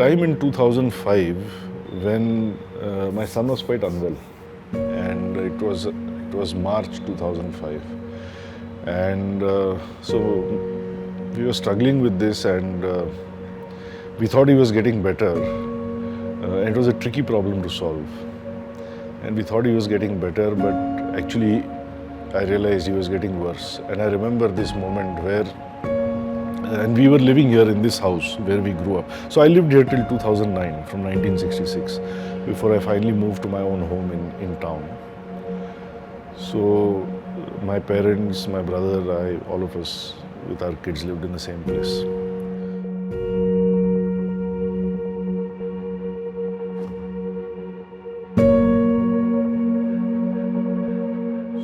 time in 2005 when my son was quite unwell, and it was March 2005, and so we were struggling with this, and we thought he was getting better. It was a tricky problem to solve, and we thought he was getting better, but actually I realized he was getting worse. And I remember this moment where, and we were living here in this house where we grew up. So I lived here till 2009, from 1966, before I finally moved to my own home in town. So my parents, my brother, all of us with our kids lived in the same place.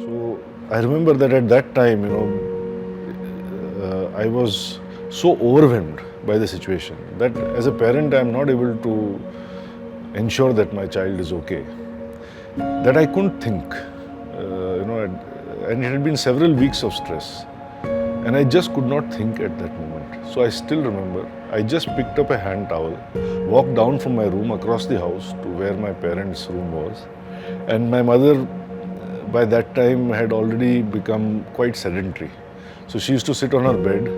So I remember that at that time, I was so overwhelmed by the situation that as a parent I am not able to ensure that my child is okay, that I couldn't think, and it had been several weeks of stress, and I just could not think at that moment. So I still remember, I just picked up a hand towel, walked down from my room across the house to where my parents' room was, and my mother by that time had already become quite sedentary. So she used to sit on her bed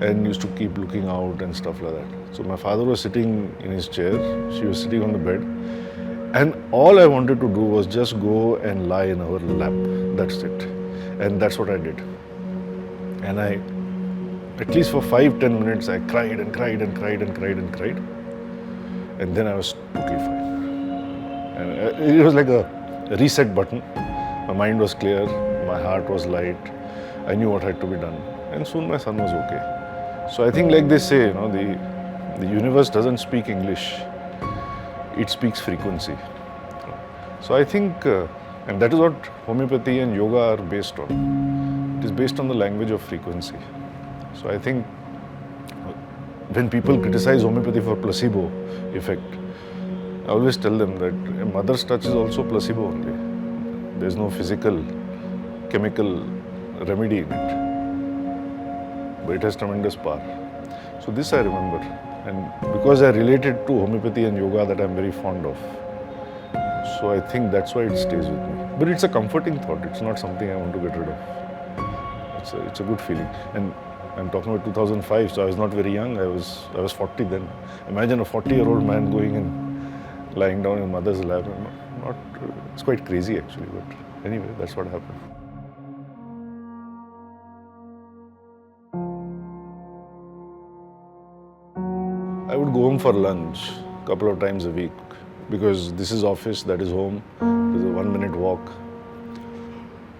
and used to keep looking out and stuff like that. So my father was sitting in his chair, she was sitting on the bed, and all I wanted to do was just go and lie in her lap. That's it. And that's what I did. And I, at least for 5-10 minutes, I cried and cried and cried and cried and cried. And then I was totally fine. And it was like a reset button. My mind was clear, my heart was light, I knew what had to be done. And soon my son was okay. So I think, like they say, the universe doesn't speak English, it speaks frequency. So I think, and that is what homeopathy and yoga are based on. It is based on the language of frequency. So I think when people criticize homeopathy for placebo effect, I always tell them that a mother's touch is also placebo only. There is no physical, chemical remedy in it, but it has tremendous power. So this I remember, and because I related to homeopathy and yoga that I'm very fond of, so I think that's why it stays with me. But it's a comforting thought, it's not something I want to get rid of. It's a good feeling. And I'm talking about 2005, so I was not very young, I was 40 then. Imagine a 40-year-old man going and lying down in mother's lap. It's quite crazy actually, but anyway, that's what happened. I would go home for lunch a couple of times a week, because this is office, that is home, there's a 1-minute walk.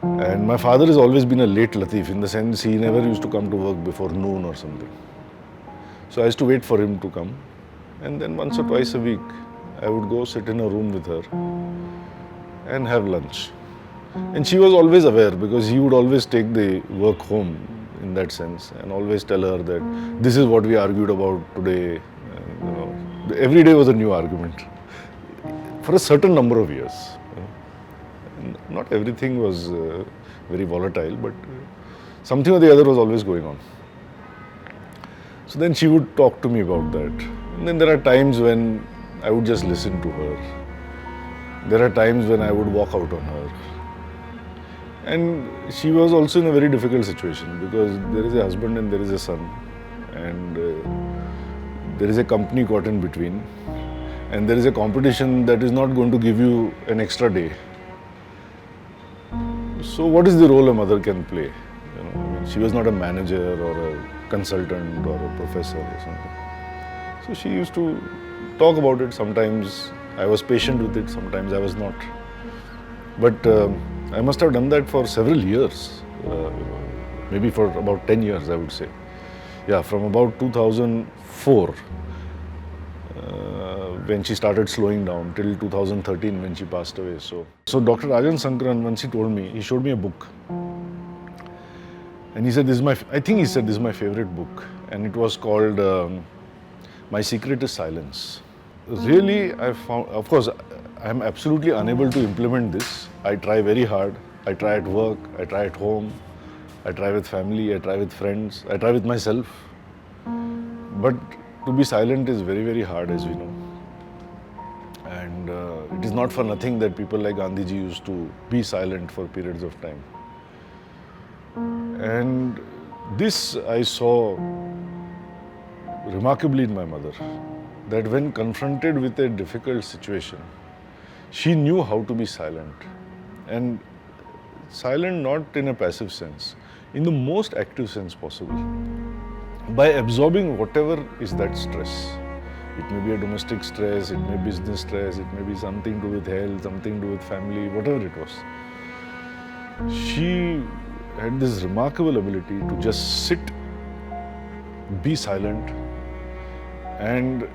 And my father has always been a late Latif, in the sense he never used to come to work before noon or something. So I used to wait for him to come, and then once or twice a week I would go sit in a room with her and have lunch. And she was always aware, because he would always take the work home in that sense and always tell her that this is what we argued about today. Every day was a new argument for a certain number of years. Not everything was very volatile, but something or the other was always going on. So then she would talk to me about that. And then there are times when I would just listen to her. There are times when I would walk out on her. And she was also in a very difficult situation, because there is a husband and there is a son, and there is a company caught in between, and there is a competition that is not going to give you an extra day. So what is the role a mother can play? She was not a manager or a consultant or a professor or something. So she used to talk about it. Sometimes I was patient with it, sometimes I was not. But I must have done that for several years, maybe for about 10 years, I would say. Yeah, from about 2004, when she started slowing down, till 2013 when she passed away. So Dr. Rajan Sankaran, once he told me, he showed me a book. And he said, I think he said, this is my favorite book. And it was called My Secret is Silence. Really, I found, of course, I am absolutely unable to implement this. I try very hard. I try at work, I try at home, I try with family, I try with friends, I try with myself. But to be silent is very, very hard, as we know. And it is not for nothing that people like Gandhiji used to be silent for periods of time. And this I saw remarkably in my mother, that when confronted with a difficult situation, she knew how to be silent. And silent not in a passive sense, in the most active sense possible, by absorbing whatever is that stress. It may be a domestic stress, it may be business stress, it may be something to do with health, something to do with family, whatever it was. She had this remarkable ability to just sit, be silent, and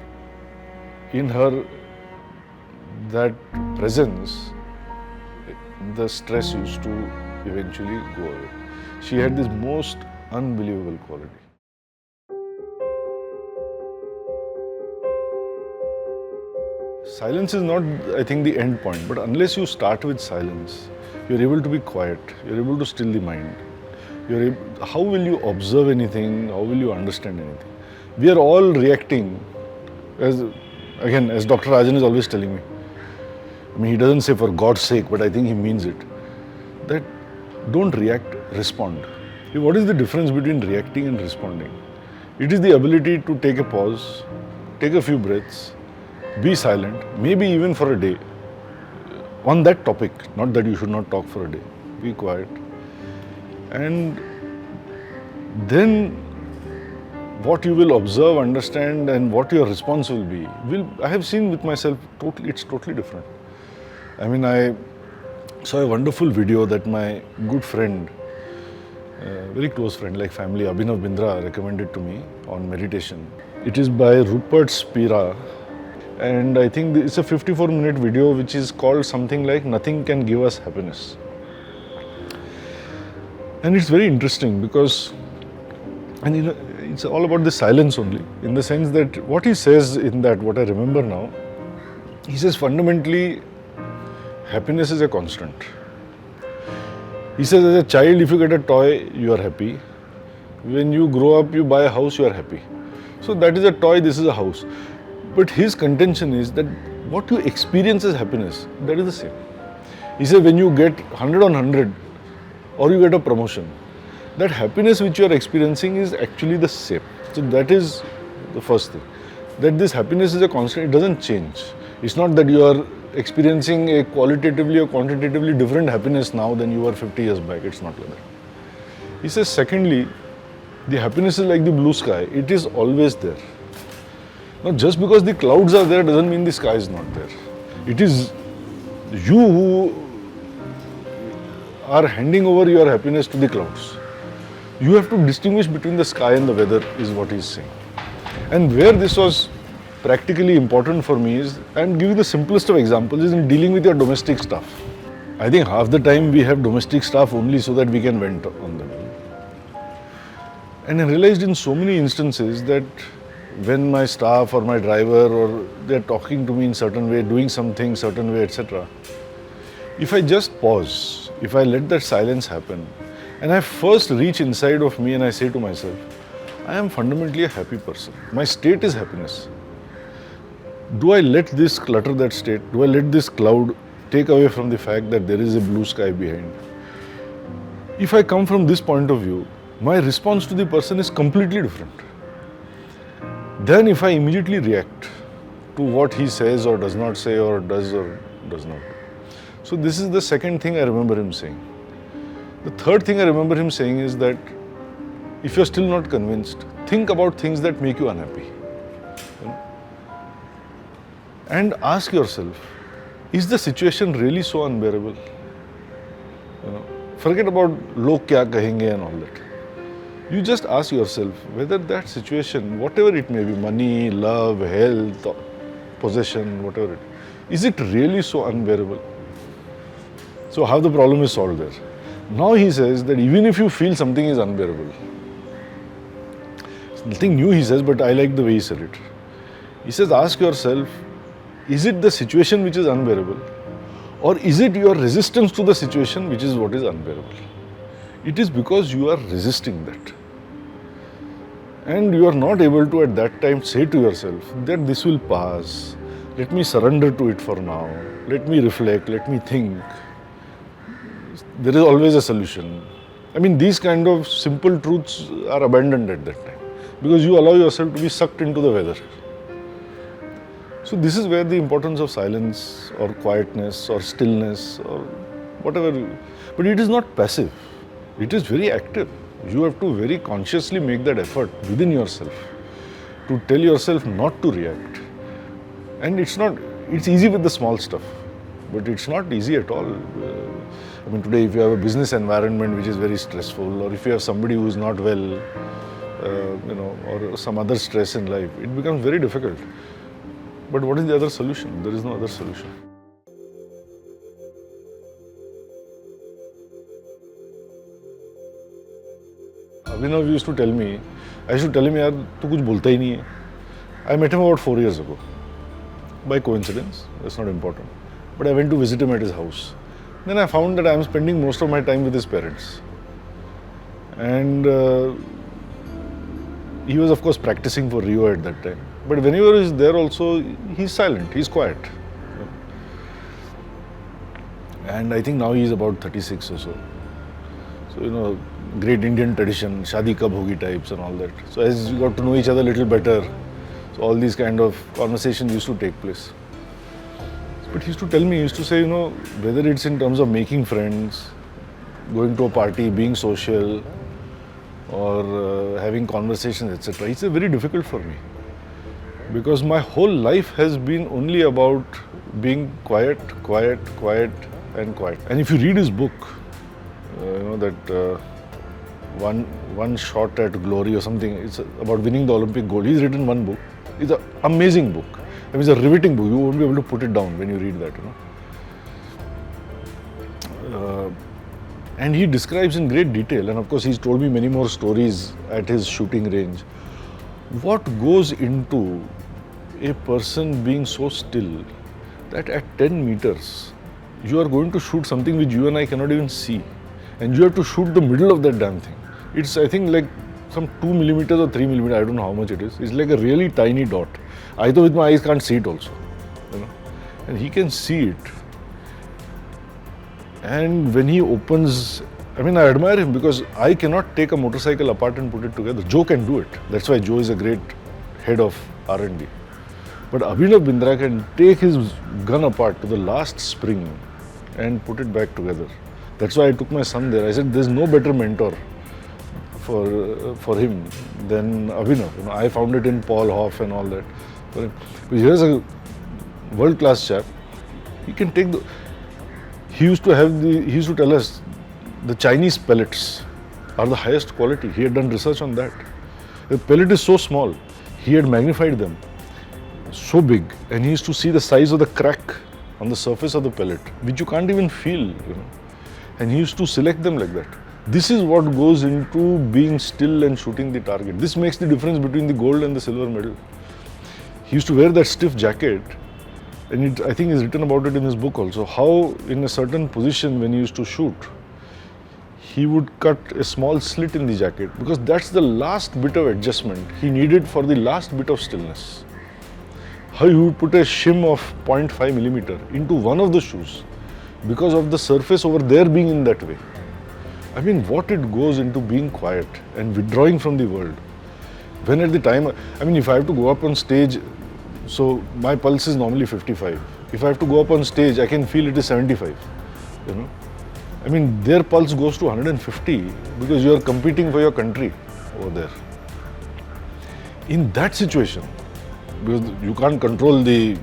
in her that presence, the stress used to eventually go away. She had this most unbelievable quality. Silence is not, I think, the end point, but unless you start with silence, you're able to be quiet, you're able to still the mind. How will you observe anything? How will you understand anything? We are all reacting, as Dr. Rajan is always telling me. I mean, he doesn't say for God's sake, but I think he means it. That don't react, respond. What is the difference between reacting and responding? It is the ability to take a pause, take a few breaths, be silent, maybe even for a day, on that topic. Not that you should not talk for a day. Be quiet. And then what you will observe, understand, and what your response will be, I have seen with myself, it's totally different. I mean, I saw a wonderful video that my good friend, very close friend, like family, Abhinav Bindra, recommended to me on meditation. It is by Rupert Spira, and I think it's a 54-minute video which is called something like "Nothing Can Give Us Happiness." And it's very interesting because, and you know, it's all about the silence only, in the sense that what he says in that, what I remember now, he says fundamentally, happiness is a constant. He says as a child, if you get a toy, you are happy. When you grow up, you buy a house, you are happy. So that is a toy, this is a house. But his contention is that what you experience as happiness, that is the same. He says when you get 100 on 100 or you get a promotion, that happiness which you are experiencing is actually the same. So that is the first thing. That this happiness is a constant, it doesn't change. It's not that you are experiencing a qualitatively or quantitatively different happiness now than you were 50 years back. It's not like that. He says secondly, the happiness is like the blue sky. It is always there. Now just because the clouds are there doesn't mean the sky is not there. It is you who are handing over your happiness to the clouds. You have to distinguish between the sky and the weather, is what he is saying. And where this was practically important for me is, and give you the simplest of examples, is in dealing with your domestic stuff. I think half the time we have domestic stuff only so that we can vent on them. And I realized in so many instances that when my staff or my driver or they're talking to me in certain way, doing something certain way, etc., if I just pause, if I let that silence happen, and I first reach inside of me and I say to myself, I am fundamentally a happy person. My state is happiness. Do I let this clutter that state? Do I let this cloud take away from the fact that there is a blue sky behind? If I come from this point of view, my response to the person is completely different. Then if I immediately react to what he says or does not say or does not. So this is the second thing I remember him saying. The third thing I remember him saying is that if you're still not convinced, think about things that make you unhappy. You know? And ask yourself, is the situation really so unbearable? You know, forget about log kya kahenge and all that. You just ask yourself whether that situation, whatever it may be, money, love, health, possession, whatever it is it really so unbearable? So half the problem is solved there. Now he says that even if you feel something is unbearable, it's nothing new he says, but I like the way he said it. He says, ask yourself, is it the situation which is unbearable, or is it your resistance to the situation which is what is unbearable? It is because you are resisting that. And you are not able to at that time say to yourself that this will pass. Let me surrender to it for now. Let me reflect. Let me think. There is always a solution. I mean, these kind of simple truths are abandoned at that time because you allow yourself to be sucked into the weather. So this is where the importance of silence or quietness or stillness or whatever, but it is not passive. It is very active. You have to very consciously make that effort within yourself to tell yourself not to react. And it's easy with the small stuff, but it's not easy at all. I mean, today if you have a business environment which is very stressful, or if you have somebody who is not well, or some other stress in life, it becomes very difficult. But what is the other solution? There is no other solution. Abhinav used to tell me, I should tell him, yaar, tu kuch bolta hi nahi hai. I met him about 4 years ago. By coincidence, that's not important. But I went to visit him at his house. Then I found that I am spending most of my time with his parents. And he was of course practicing for Rio at that time. But whenever he's there also, he's silent, he's quiet. And I think now he's about 36 or so. So, great Indian tradition, shadi kab hogi types and all that. So as we got to know each other a little better, so all these kind of conversations used to take place. But he used to tell me, he used to say, whether it's in terms of making friends, going to a party, being social, or having conversations, etc. It's very difficult for me. Because my whole life has been only about being quiet, quiet, quiet and quiet. And if you read his book, that one shot at glory or something, it's about winning the Olympic gold. He's written one book. It's an amazing book. I mean, it's a riveting book. You won't be able to put it down when you read that, And he describes in great detail, and of course he's told me many more stories at his shooting range, what goes into a person being so still that at 10 meters, you are going to shoot something which you and I cannot even see. And you have to shoot the middle of that damn thing. It's, I think, like some 2 millimeters or 3 millimeters, I don't know how much it is. It's like a really tiny dot. I, though with my eyes, can't see it also. And he can see it. And when he opens, I mean, I admire him because I cannot take a motorcycle apart and put it together. Joe can do it. That's why Joe is a great head of R&D. But Abhinav Bindra can take his gun apart to the last spring and put it back together. That's why I took my son there. I said, there's no better mentor for him than Abhinav. I found it in Paul Hoff and all that. Here's a world-class chap. He can take the... He used to tell us the Chinese pellets are the highest quality. He had done research on that. The pellet is so small. He had magnified them so big, and he used to see the size of the crack on the surface of the pellet, which you can't even feel, And he used to select them like that. This is what goes into being still and shooting the target. This makes the difference between the gold and the silver medal. He used to wear that stiff jacket, and I think he's written about it in his book also, how in a certain position when he used to shoot, he would cut a small slit in the jacket because that's the last bit of adjustment he needed for the last bit of stillness. How he would put a shim of 0.5 millimeter into one of the shoes because of the surface over there being in that way. I mean, what it goes into being quiet and withdrawing from the world. When at the time, I mean, if I have to go up on stage, so my pulse is normally 55. If I have to go up on stage, I can feel it is 75, I mean, their pulse goes to 150 because you are competing for your country over there. In that situation, because you can't control the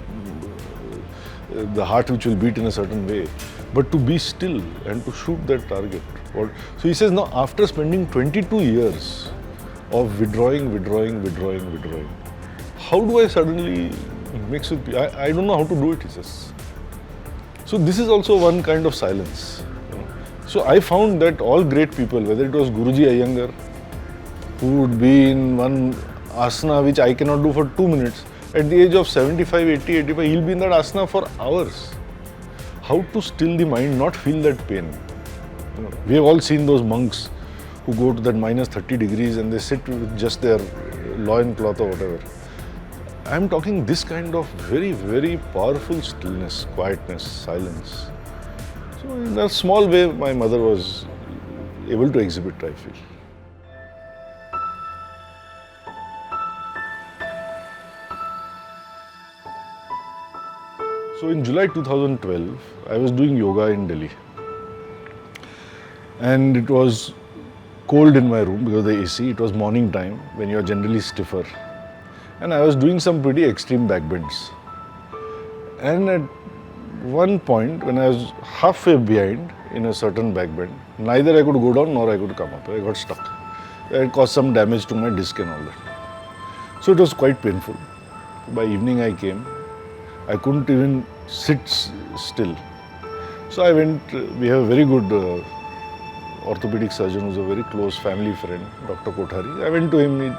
heart which will beat in a certain way, but to be still and to shoot that target. So he says, now after spending 22 years of withdrawing, how do I suddenly mix with people? I don't know how to do it, he says. So this is also one kind of silence. So I found that all great people, whether it was Guruji Iyengar, who would be in one asana which I cannot do for 2 minutes, at the age of 75, 80, 85, he'll be in that asana for hours. How to still the mind, not feel that pain. We have all seen those monks who go to that minus 30 degrees and they sit with just their loincloth or whatever. I'm talking this kind of very, very powerful stillness, quietness, silence. So in a small way, my mother was able to exhibit, I feel. So in July 2012, I was doing yoga in Delhi. And it was cold in my room because of the AC. It was morning time when you are generally stiffer. And I was doing some pretty extreme backbends. And at one point, when I was halfway behind in a certain backbend, neither I could go down nor I could come up. I got stuck. It caused some damage to my disc and all that. So it was quite painful. By evening I came. I couldn't even sit still. So I went, we have a very good orthopedic surgeon who's a very close family friend, Dr. Kothari. I went to him,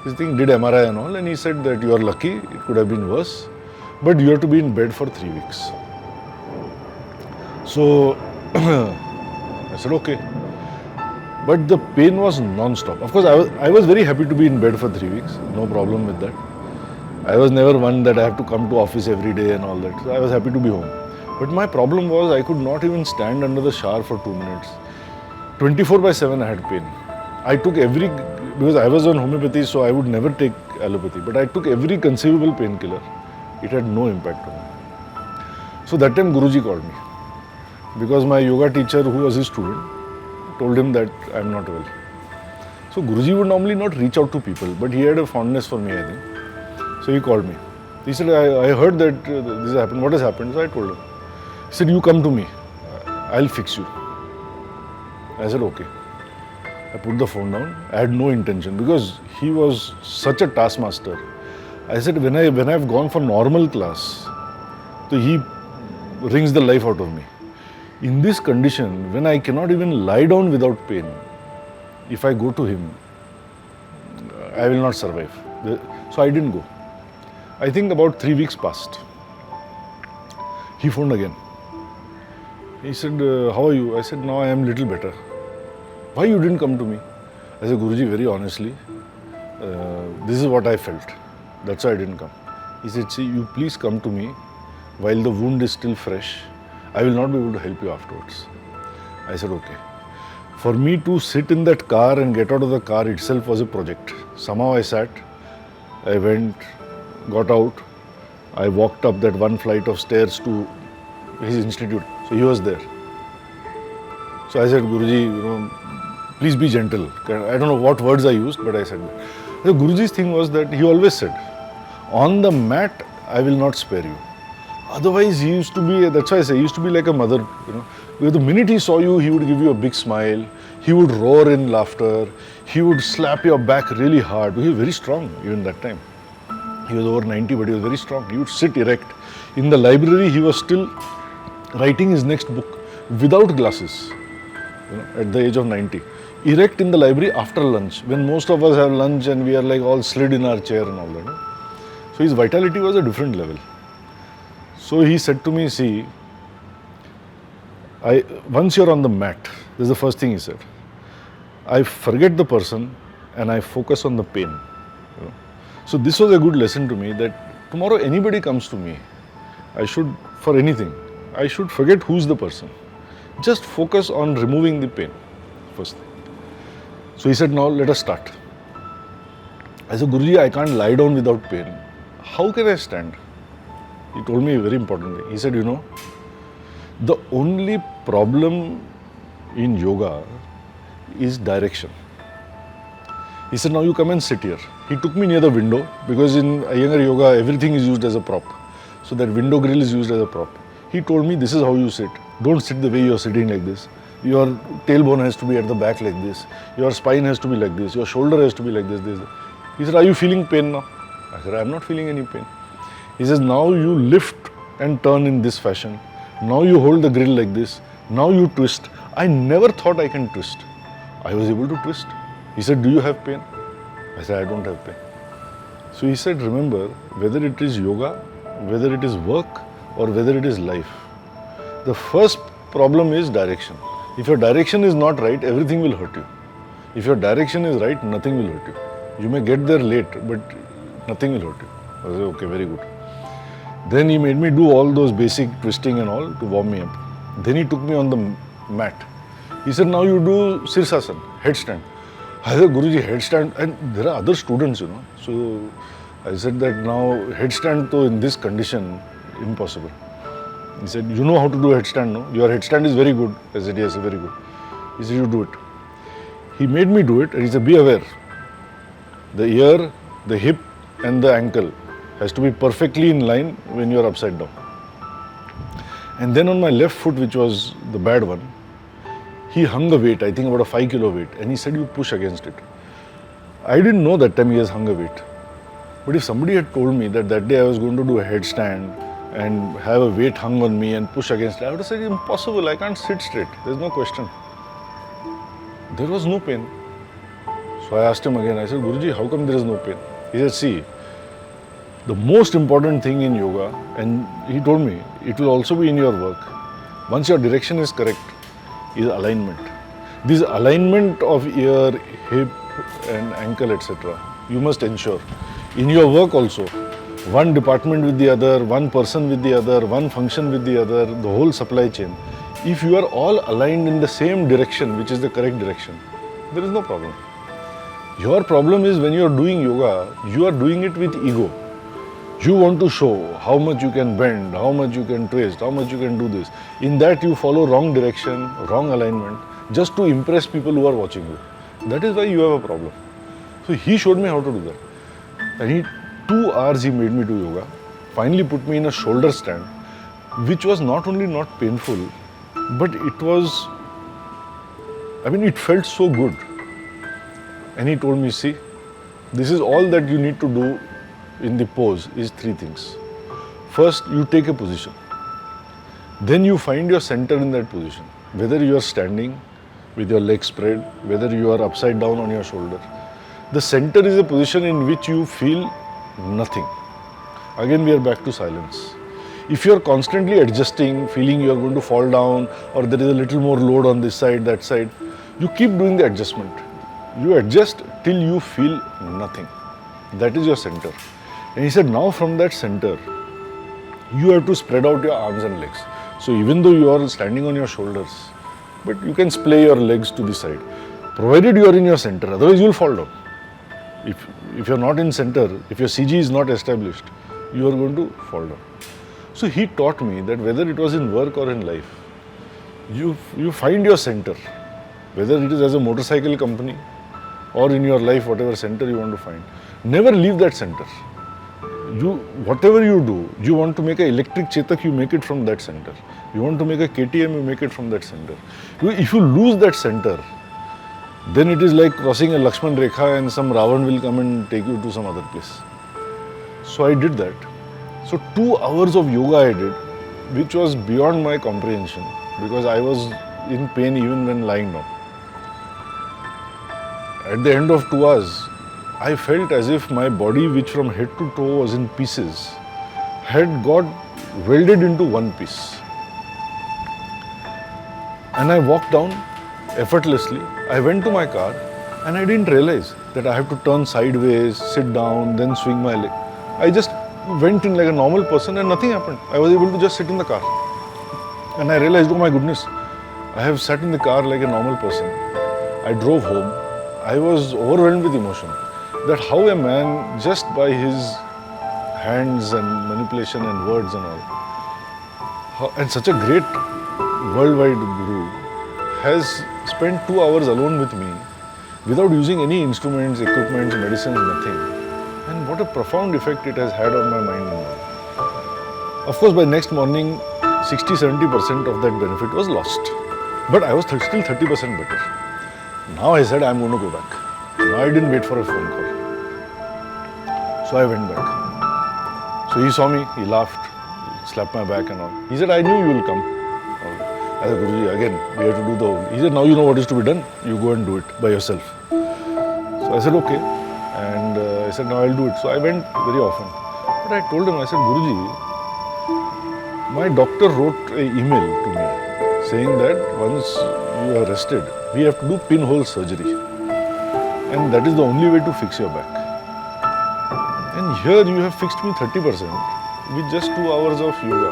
he did MRI and all, and he said that you are lucky, it could have been worse, but you have to be in bed for 3 weeks. So I said, okay. But the pain was non-stop. Of course, I was very happy to be in bed for 3 weeks, no problem with that. I was never one that I have to come to office every day and all that. So I was happy to be home. But my problem was I could not even stand under the shower for 2 minutes. 24/7 I had pain. I took because I was on homeopathy, so I would never take allopathy. But I took every conceivable painkiller. It had no impact on me. So that time Guruji called me. Because my yoga teacher, who was his student, told him that I am not well. So Guruji would normally not reach out to people, but he had a fondness for me, I think. So he called me. He said, I heard that this happened. What has happened? So I told him. He said, you come to me. I'll fix you. I said, okay. I put the phone down. I had no intention because he was such a taskmaster. I said, when I've gone for normal class, so he wrings the life out of me. In this condition, when I cannot even lie down without pain, if I go to him, I will not survive. So I didn't go. I think about 3 weeks passed. He phoned again. He said, how are you? I said, now I am little better. Why you didn't come to me? I said, Guruji, very honestly, this is what I felt. That's why I didn't come. He said, see, you please come to me while the wound is still fresh. I will not be able to help you afterwards. I said, okay. For me to sit in that car and get out of the car itself was a project. Somehow I sat, I went, got out, I walked up that one flight of stairs to his institute. So he was there. So I said, Guruji, please be gentle. I don't know what words I used, but I said that. So Guruji's thing was that he always said, on the mat, I will not spare you. Otherwise, he used to be, that's why I say, he used to be like a mother, Because the minute he saw you, he would give you a big smile. He would roar in laughter. He would slap your back really hard. He was very strong even that time. He was over 90, but he was very strong. He would sit erect. In the library, he was still writing his next book without glasses, at the age of 90. Erect in the library after lunch, when most of us have lunch and we are like all slid in our chair and all that. So his vitality was a different level. So he said to me, see, once you're on the mat, this is the first thing he said, I forget the person and I focus on the pain. So this was a good lesson to me that tomorrow anybody comes to me, for anything, I should forget who's the person. Just focus on removing the pain, first thing. So he said, now let us start. I said, Guruji, I can't lie down without pain. How can I stand? He told me a very important thing. He said, the only problem in yoga is direction. He said, now you come and sit here. He took me near the window because in Iyengar yoga, everything is used as a prop. So that window grill is used as a prop. He told me, this is how you sit. Don't sit the way you are sitting like this. Your tailbone has to be at the back like this. Your spine has to be like this. Your shoulder has to be like this. He said, are you feeling pain now? I said, I am not feeling any pain. He says, now you lift and turn in this fashion. Now you hold the grill like this. Now you twist. I never thought I can twist. I was able to twist. He said, do you have pain? I said, I don't have pain. So he said, remember, whether it is yoga, whether it is work, or whether it is life, the first problem is direction. If your direction is not right, everything will hurt you. If your direction is right, nothing will hurt you. You may get there late, but nothing will hurt you. I said, okay, very good. Then he made me do all those basic twisting and all to warm me up. Then he took me on the mat. He said, now you do Sirsasana, headstand. I said, Guruji, headstand, and there are other students, So I said that now headstand though in this condition, impossible. He said, you know how to do headstand, no? Your headstand is very good. I said, yes, very good. He said, you do it. He made me do it and he said, be aware. The ear, the hip and the ankle has to be perfectly in line when you are upside down. And then on my left foot, which was the bad one, he hung a weight, I think about a 5 kilo weight, and he said, you push against it. I didn't know that time he has hung a weight. But if somebody had told me that that day I was going to do a headstand and have a weight hung on me and push against it, I would have said, impossible, I can't sit straight. There's no question. There was no pain. So I asked him again, I said, Guruji, how come there is no pain? He said, see, the most important thing in yoga, and he told me, it will also be in your work. Once your direction is correct, is alignment. This alignment of ear, hip and ankle, etc. you must ensure. In your work also, one department with the other, one person with the other, one function with the other, the whole supply chain. If you are all aligned in the same direction, which is the correct direction, there is no problem. Your problem is when you are doing yoga, you are doing it with ego. You want to show how much you can bend, how much you can twist, how much you can do this. In that you follow wrong direction, wrong alignment, just to impress people who are watching you. That is why you have a problem. So he showed me how to do that. And 2 hours he made me do yoga. Finally put me in a shoulder stand, which was not only not painful, but it was, it felt so good. And he told me, see, this is all that you need to do in the pose is 3 things. First, you take a position. Then you find your center in that position. Whether you are standing with your legs spread, whether you are upside down on your shoulder. The center is a position in which you feel nothing. Again, we are back to silence. If you are constantly adjusting, feeling you are going to fall down or there is a little more load on this side, that side, you keep doing the adjustment. You adjust till you feel nothing. That is your center. And he said, now from that center, you have to spread out your arms and legs. So even though you are standing on your shoulders, but you can splay your legs to the side, provided you are in your center, otherwise you will fall down. If you are not in center, if your CG is not established, you are going to fall down. So he taught me that whether it was in work or in life, you find your center, whether it is as a motorcycle company or in your life, whatever center you want to find. Never leave that center. Whatever you do, you want to make an electric Chetak, you make it from that center. You want to make a KTM, you make it from that center. If you lose that center, then it is like crossing a Lakshman Rekha and some Ravan will come and take you to some other place. So I did that. So 2 hours of yoga I did, which was beyond my comprehension because I was in pain even when lying down. At the end of 2 hours, I felt as if my body, which from head to toe was in pieces, had got welded into one piece. And I walked down effortlessly. I went to my car and I didn't realize that I have to turn sideways, sit down, then swing my leg. I just went in like a normal person and nothing happened. I was able to just sit in the car. And I realized, oh my goodness, I have sat in the car like a normal person. I drove home. I was overwhelmed with emotion. That how a man, just by his hands and manipulation and words and all, and such a great worldwide guru, has spent 2 hours alone with me without using any instruments, equipments, medicines, nothing. And what a profound effect it has had on my mind and body. Of course, by next morning, 60-70% of that benefit was lost. But I was still 30% better. Now I said, I'm going to go back. Now I didn't wait for a phone call. So I went back. So he saw me, he laughed, slapped my back and all. He said, I knew you will come. I said, Guruji, again, we have to do the whole. He said, now you know what is to be done. You go and do it by yourself. So I said, okay. And I said, now I'll do it. So I went very often. But I told him, I said, Guruji, my doctor wrote an email to me saying that once you are rested, we have to do pinhole surgery. and that is the only way to fix your back. And here you have fixed me 30% with just 2 hours of yoga.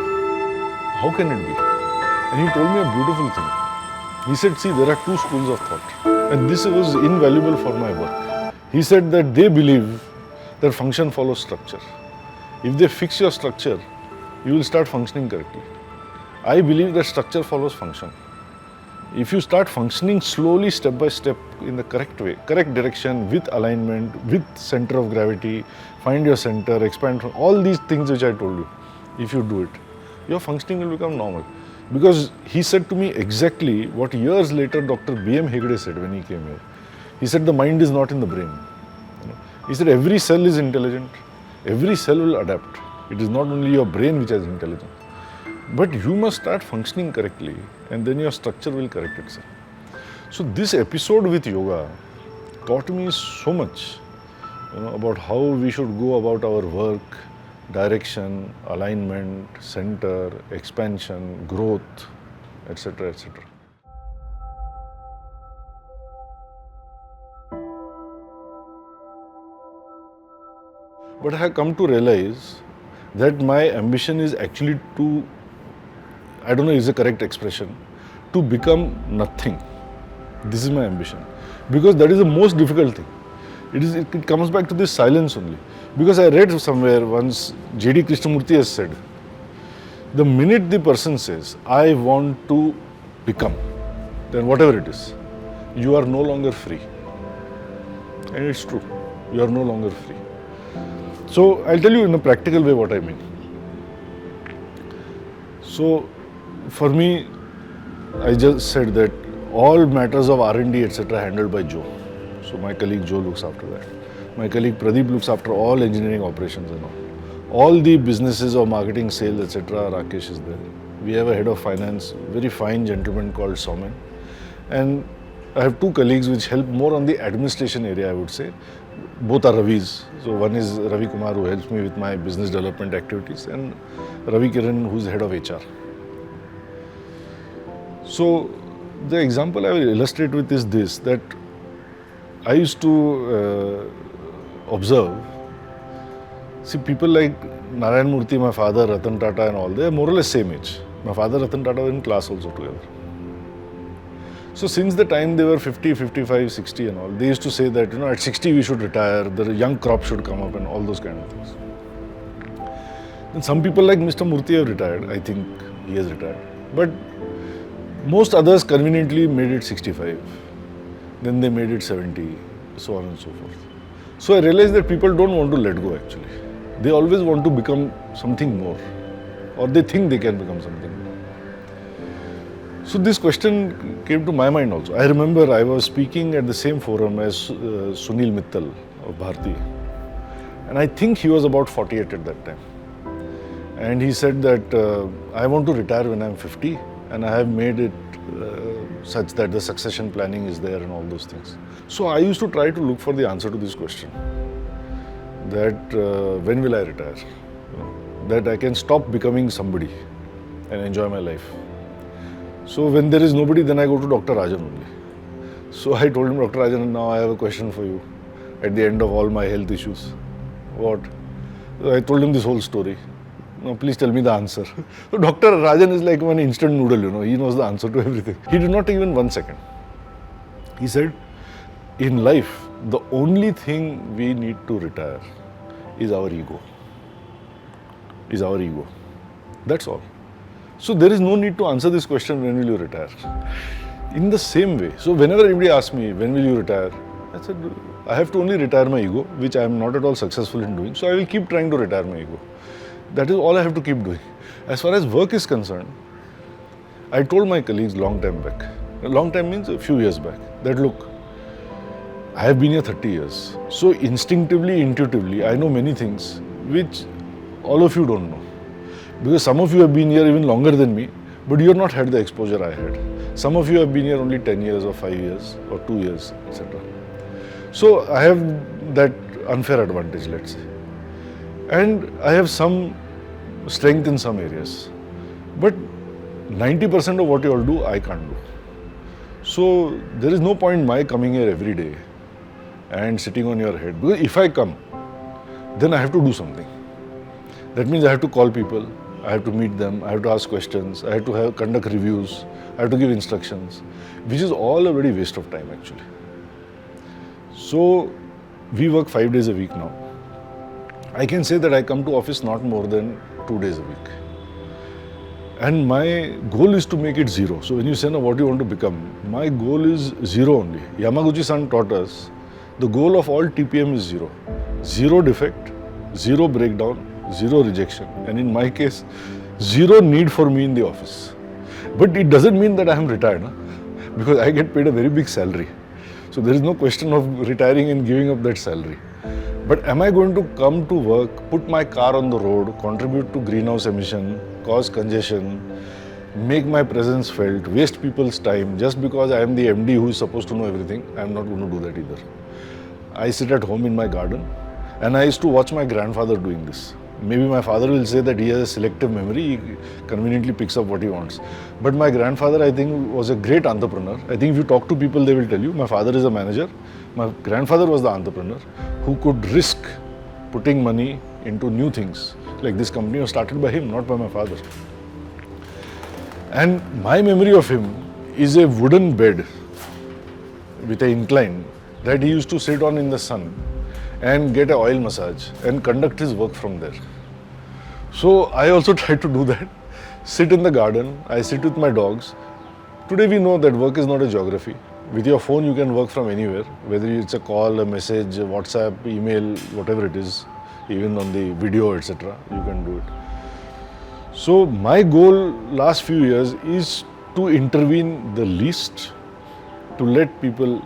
How can it be? And he told me a beautiful thing. He said, see, there are two schools of thought, and this was invaluable for my work. He said that they believe that function follows structure. If they fix your structure, you will start functioning correctly. I believe that structure follows function. If you start functioning slowly, step by step, in the correct way, correct direction, with alignment, with center of gravity, find your center, expand from all these things which I told you. If you do it, your functioning will become normal. Because he said to me exactly what years later Dr. B.M. Hegde said when he came here. He said the mind is not in the brain. He said every cell is intelligent, every cell will adapt. It is not only your brain which has intelligence. But you must start functioning correctly, and then your structure will correct itself. So this episode with yoga taught me so much, about how we should go about our work, direction, alignment, center, expansion, growth, etc., etc. But I have come to realize that my ambition is actually to, I don't know is the correct expression, to become nothing. This is my ambition. Because that is the most difficult thing. It comes back to this silence only. Because I read somewhere once, J.D. Krishnamurti has said, the minute the person says, I want to become, then whatever it is, you are no longer free. And it's true, you are no longer free. So I'll tell you in a practical way what I mean. So for me, I just said that all matters of R&D etc. handled by Joe. So my colleague Joe looks after that. My colleague Pradeep looks after all engineering operations and all. All the businesses of marketing, sales etc. Rakesh is there. We have a head of finance, very fine gentleman called Somen. And I have two colleagues which help more on the administration area, I would say. Both are Ravis. So one is Ravi Kumar, who helps me with my business development activities, and Ravi Kiran, who's head of HR. So the example I will illustrate with is this, that I used to observe, see people like Narayan Murthy, my father, Ratan Tata and all, they are more or less same age. My father, Ratan Tata, were in class also together. So since the time they were 50, 55, 60 and all, they used to say that, at 60 we should retire, the young crop should come up and all those kind of things. And some people like Mr. Murthy have retired, I think he has retired. But most others conveniently made it 65, then they made it 70, so on and so forth. So I realized that people don't want to let go actually. They always want to become something more, or they think they can become something more. So this question came to my mind also. I remember I was speaking at the same forum as Sunil Mittal of Bharti, and I think he was about 48 at that time. And he said that I want to retire when I'm 50, and I have made it such that the succession planning is there and all those things. So I used to try to look for the answer to this question, that when will I retire? That I can stop becoming somebody and enjoy my life. So when there is nobody, then I go to Dr. Rajan only. So I told him, Dr. Rajan, now I have a question for you at the end of all my health issues. What? So I told him this whole story. Now please tell me the answer. So Dr. Rajan is like one instant noodle, he knows the answer to everything. He did not take even 1 second. He said, in life, the only thing we need to retire is our ego. That's all. So there is no need to answer this question, when will you retire? In the same way, so whenever anybody asks me, when will you retire? I said, I have to only retire my ego, which I am not at all successful in doing. So I will keep trying to retire my ego. That is all I have to keep doing. As far as work is concerned, I told my colleagues long time back, long time means a few years back, that look, I have been here 30 years. So instinctively, intuitively, I know many things which all of you don't know. Because some of you have been here even longer than me, but you have not had the exposure I had. Some of you have been here only 10 years or 5 years or 2 years, etc. So I have that unfair advantage, let's say. And I have some strength in some areas. But 90% of what you all do, I can't do. So there is no point my coming here every day and sitting on your head. Because if I come, then I have to do something. That means I have to call people, I have to meet them, I have to ask questions, I have to conduct reviews, I have to give instructions, which is all a very waste of time actually. So we work 5 days a week now. I can say that I come to office not more than 2 days a week. And my goal is to make it zero. So when you say, no, what do you want to become? My goal is zero only. Yamaguchi-san taught us, the goal of all TPM is zero. Zero defect, zero breakdown, zero rejection. And in my case, zero need for me in the office. But it doesn't mean that I am retired, huh? Because I get paid a very big salary. So there is no question of retiring and giving up that salary. But am I going to come to work, put my car on the road, contribute to greenhouse emission, cause congestion, make my presence felt, waste people's time just because I am the MD who is supposed to know everything? I am not going to do that either. I sit at home in my garden and I used to watch my grandfather doing this. Maybe my father will say that he has a selective memory, he conveniently picks up what he wants. But my grandfather, I think, was a great entrepreneur. I think if you talk to people, they will tell you. My father is a manager. My grandfather was the entrepreneur who could risk putting money into new things. Like this company was started by him, not by my father. And my memory of him is a wooden bed with an incline that he used to sit on in the sun and get an oil massage and conduct his work from there. So I also try to do that. Sit in the garden, I sit with my dogs. Today we know that work is not a geography. With your phone you can work from anywhere, whether it's a call, a message, a WhatsApp, email, whatever it is, even on the video, etc. You can do it. So my goal last few years is to intervene the least, to let people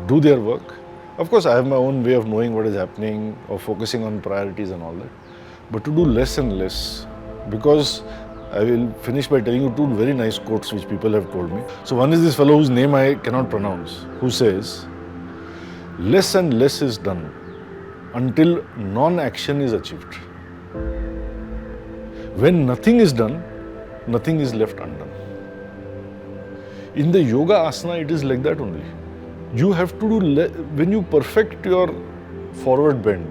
do their work. Of course, I have my own way of knowing what is happening, of focusing on priorities and all that. But to do less and less, because I will finish by telling you two very nice quotes which people have told me. So one is this fellow whose name I cannot pronounce, who says, less and less is done until non-action is achieved. When nothing is done, nothing is left undone. In the yoga asana, it is like that only. You have to do, when you perfect your forward bend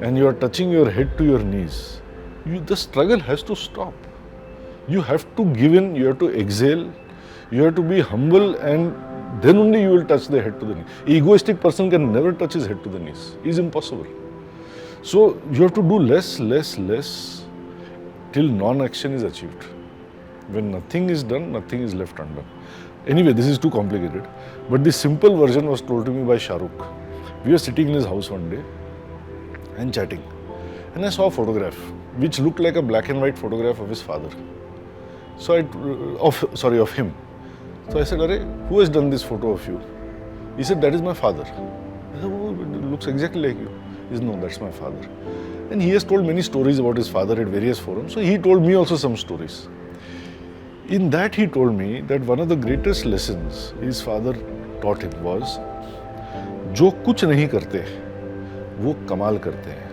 and you are touching your head to your knees, the struggle has to stop. You have to give in, you have to exhale, you have to be humble, and then only you will touch the head to the knee. Egoistic person can never touch his head to the knees. It is impossible. So you have to do less, less, less till non-action is achieved. When nothing is done, nothing is left undone. Anyway, this is too complicated. But the simple version was told to me by Shah Rukh. We were sitting in his house one day and chatting. And I saw a photograph which looked like a black and white photograph of his father. So of him. So I said, "Arey, who has done this photo of you?" He said, "That is my father." I said, "Oh, it looks exactly like you." He said, "No, that's my father." And he has told many stories about his father at various forums. So he told me also some stories. In that he told me that one of the greatest lessons his father taught him was, जो कुछ नहीं करते, वो कमाल करते हैं.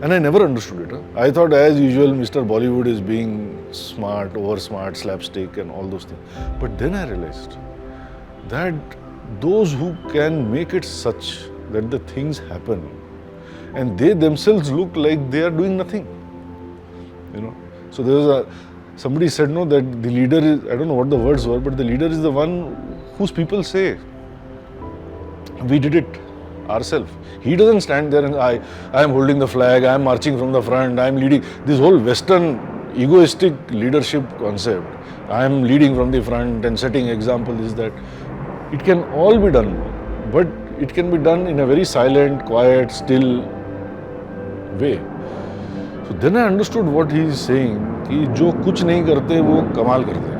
And I never understood it. I thought as usual Mr. Bollywood is being smart, over smart, slapstick and all those things. But then I realized that those who can make it such that the things happen and they themselves look like they are doing nothing. So there was somebody said that the leader is, I don't know what the words were, but the leader is the one whose people say, we did it ourselves. He doesn't stand there and I am holding the flag, I am marching from the front, I am leading. This whole Western egoistic leadership concept, I am leading from the front and setting example, is that it can all be done, but it can be done in a very silent, quiet, still way. So then I understood what he is saying, कि जो कुछ नहीं करते वो कमाल करते हैं.